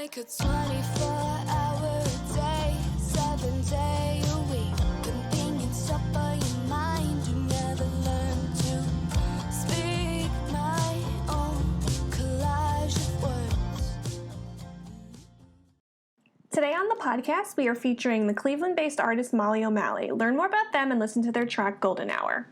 like a 24-hour day, 7-day a week. Convenience up by your mind. You never learn to speak my own collage of words. Today on the podcast, we are featuring the Cleveland-based artist Molly O'Malley. Learn more about them and listen to their track Golden Hour.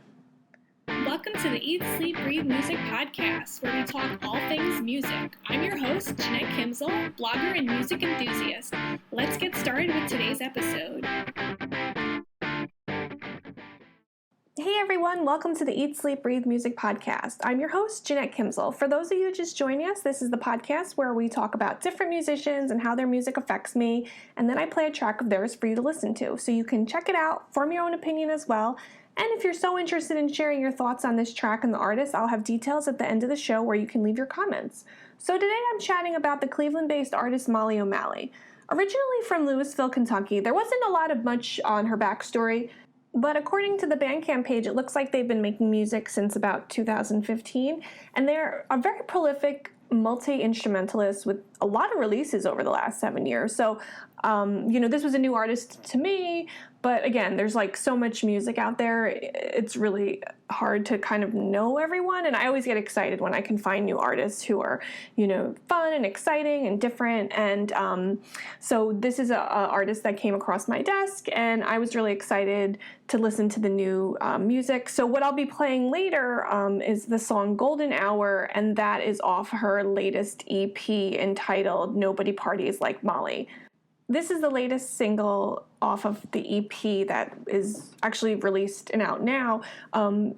Welcome to the Eat, Sleep, Breathe Music podcast, where we talk all things music. I'm your host, Jeanette Kimsel, blogger and music enthusiast. Let's get started with today's episode. Hey everyone, welcome to the Eat, Sleep, Breathe Music podcast. I'm your host, Jeanette Kimsel. For those of you just joining us, this is the podcast where we talk about different musicians and how their music affects me, and then I play a track of theirs for you to listen to. So you can check it out, form your own opinion as well. And if you're so interested in sharing your thoughts on this track and the artist, I'll have details at the end of the show where you can leave your comments. So today I'm chatting about the Cleveland-based artist Molly O'Malley. Originally from Louisville, Kentucky, there wasn't a lot of much on her backstory, but according to the Bandcamp page, it looks like they've been making music since about 2015, and they're a very prolific multi-instrumentalist with a lot of releases over the last 7 years. So, this was a new artist to me, but again, there's like so much music out there, it's really hard to kind of know everyone, and I always get excited when I can find new artists who are, fun and exciting and different, and so this is a artist that came across my desk, and I was really excited to listen to the new music. So what I'll be playing later is the song Golden Hour, and that is off her latest EP entitled Nobody Parties Like Molly. This is the latest single off of the EP that is actually released and out now.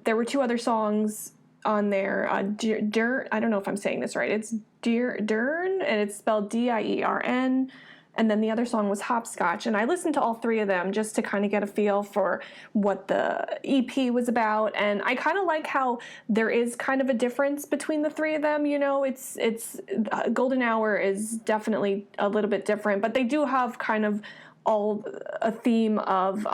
There were two other songs on there. I don't know if I'm saying this right. It's Dern, and it's spelled Diern. And then the other song was Hopscotch. And I listened to all three of them just to kind of get a feel for what the EP was about. And I kind of like how there is kind of a difference between the three of them. It's Golden Hour is definitely a little bit different, but they do have kind of all a theme of,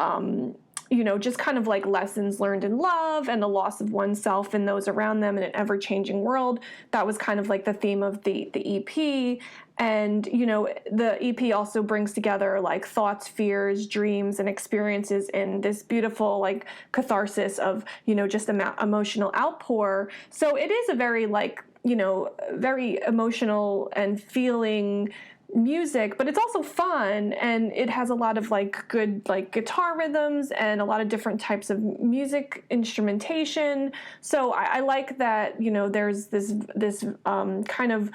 just kind of like lessons learned in love and the loss of oneself and those around them in an ever-changing world. That was kind of like the theme of the EP. And, the EP also brings together like thoughts, fears, dreams, and experiences in this beautiful like catharsis of, just emotional outpour. So it is a very very emotional and feeling music, but it's also fun, and it has a lot of like good like guitar rhythms and a lot of different types of music instrumentation. So I like that, there's this kind of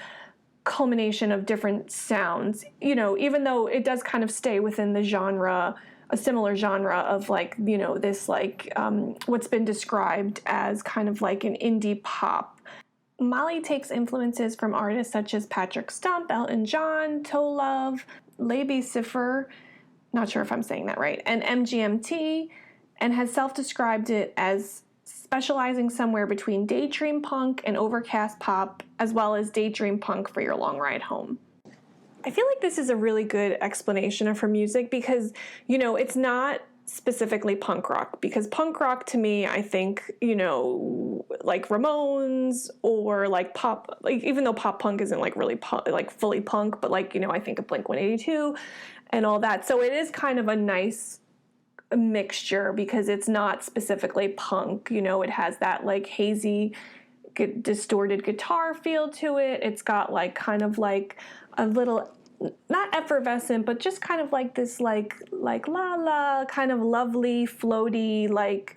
culmination of different sounds, even though it does kind of stay within the genre, a similar genre of like, this like what's been described as kind of like an indie pop. Molly takes influences from artists such as Patrick Stump, Elton John, Tove Lo, Labi Siffre, not sure if I'm saying that right, and MGMT, and has self-described it as specializing somewhere between daydream punk and overcast pop, as well as daydream punk for your long ride home. I feel like this is a really good explanation of her music because, it's not specifically punk rock, because punk rock to me, I think, like Ramones or like pop, like even though pop punk isn't like really like fully punk, but like, I think of Blink-182 and all that. So it is kind of a nice mixture because it's not specifically punk, it has that like hazy, distorted guitar feel to it. It's got like kind of like a little, not effervescent, but just kind of like this like la la kind of lovely, floaty, like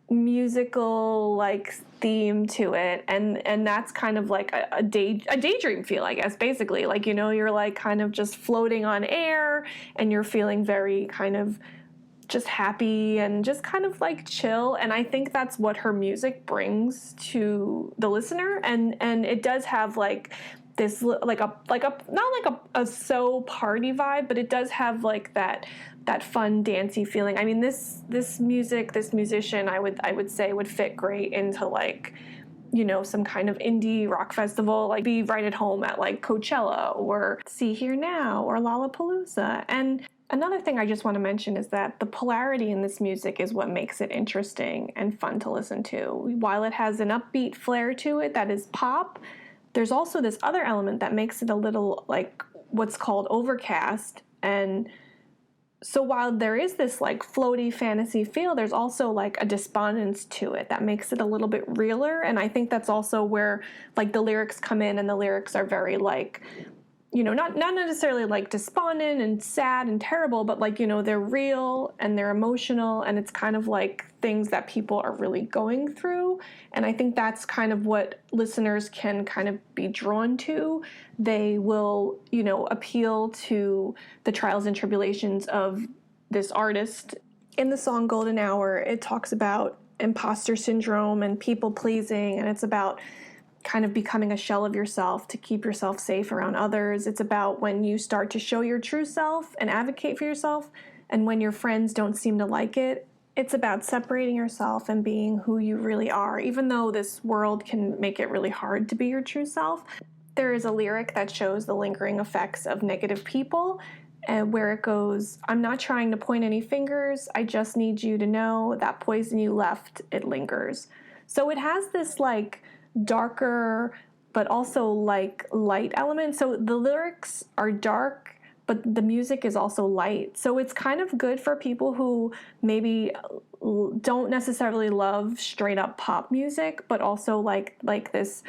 musical like theme to it, and that's kind of like a daydream feel, I guess, basically. Like, you're like kind of just floating on air, and you're feeling very kind of just happy and just kind of like chill, and I think that's what her music brings to the listener, and it does have like this like a not like a so party vibe, but it does have like that fun dancey feeling. I mean, this musician I would say would fit great into like, some kind of indie rock festival, like be right at home at like Coachella or See Here Now or Lollapalooza. And another thing I just want to mention is that the polarity in this music is what makes it interesting and fun to listen to. While it has an upbeat flair to it that is pop, there's also this other element that makes it a little like what's called Overcast. And so while there is this like floaty fantasy feel, there's also like a despondence to it that makes it a little bit realer. And I think that's also where like the lyrics come in, and the lyrics are very like, not necessarily like despondent and sad and terrible, but like, they're real and they're emotional, and it's kind of like things that people are really going through. And I think that's kind of what listeners can kind of be drawn to. They will, appeal to the trials and tribulations of this artist. In the song Golden Hour, it talks about imposter syndrome and people pleasing, and it's about kind of becoming a shell of yourself to keep yourself safe around others. It's about when you start to show your true self and advocate for yourself, and when your friends don't seem to like it. It's about separating yourself and being who you really are, even though this world can make it really hard to be your true self. There is a lyric that shows the lingering effects of negative people, and where it goes, "I'm not trying to point any fingers, I just need you to know that poison you left, it lingers." So it has this like darker but also like light element. So the lyrics are dark, but the music is also light. So it's kind of good for people who maybe don't necessarily love straight up pop music, but also like this,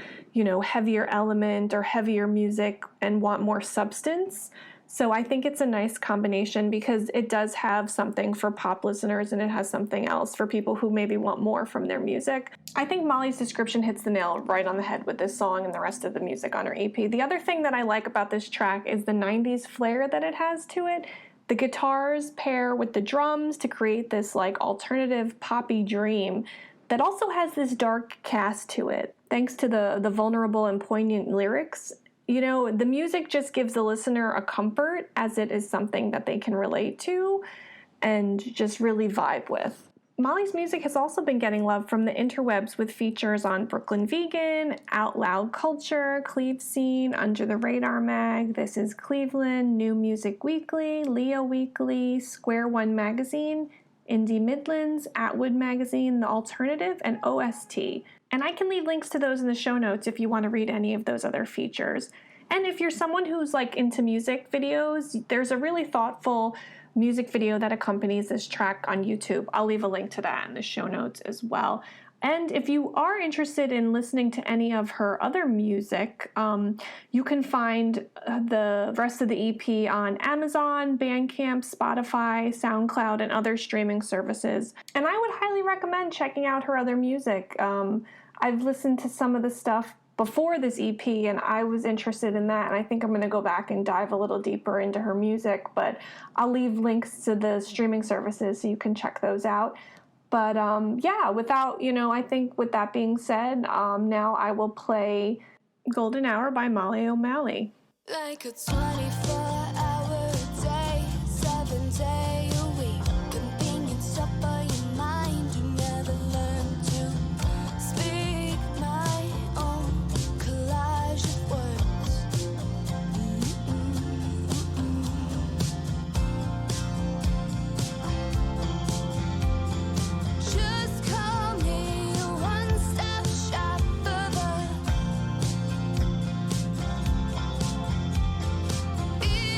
heavier element or heavier music and want more substance. So I think it's a nice combination because it does have something for pop listeners and it has something else for people who maybe want more from their music. I think Molly's description hits the nail right on the head with this song and the rest of the music on her EP. The other thing that I like about this track is the 90s flair that it has to it. The guitars pair with the drums to create this like alternative poppy dream that also has this dark cast to it. Thanks to the vulnerable and poignant lyrics, the music just gives the listener a comfort, as it is something that they can relate to and just really vibe with. Molly's music has also been getting love from the interwebs with features on Brooklyn Vegan, Out Loud Culture, Cleve Scene, Under the Radar Mag, This Is Cleveland, New Music Weekly, Leo Weekly, Square One Magazine, Indie Midlands, Atwood Magazine, The Alternative, and OST. And I can leave links to those in the show notes if you want to read any of those other features. And if you're someone who's like into music videos, there's a really thoughtful music video that accompanies this track on YouTube. I'll leave a link to that in the show notes as well. And if you are interested in listening to any of her other music, you can find the rest of the EP on Amazon, Bandcamp, Spotify, SoundCloud, and other streaming services. And I would highly recommend checking out her other music. I've listened to some of the stuff before this EP, and I was interested in that, and I think I'm going to go back and dive a little deeper into her music, but I'll leave links to the streaming services so you can check those out. But I think with that being said, now I will play Golden Hour by Molly O'Malley. Like a 24-hour day, 7-day a week, convenience up by your mind, you never learn to speak my own collage of words. Just call me a one-stop shop further. Be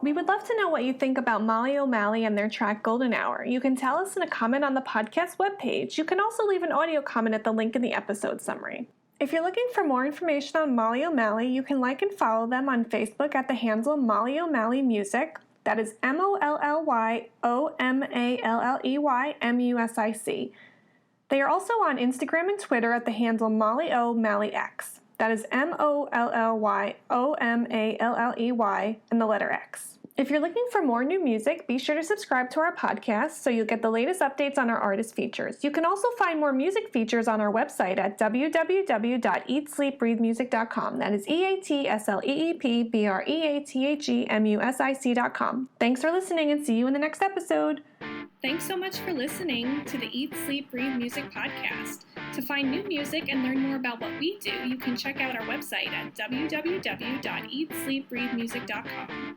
We would love to know what you think about Molly O'Malley and their track Golden Hour. You can tell us in a comment on the podcast webpage. You can also leave an audio comment at the link in the episode summary. If you're looking for more information on Molly O'Malley, you can like and follow them on Facebook at the handle Molly O'Malley Music. That is MOLLYOMALLEYMUSIC. They are also on Instagram and Twitter at the handle Molly O'Malleyx. That is MOLLYOMALLEY and the letter X. If you're looking for more new music, be sure to subscribe to our podcast so you'll get the latest updates on our artist features. You can also find more music features on our website at www.eatsleepbreathemusic.com. That is EATSLEEPBREATHEMUSIC.com. Thanks for listening and see you in the next episode. Thanks so much for listening to the Eat, Sleep, Breathe Music podcast. To find new music and learn more about what we do, you can check out our website at www.eatsleepbreathemusic.com.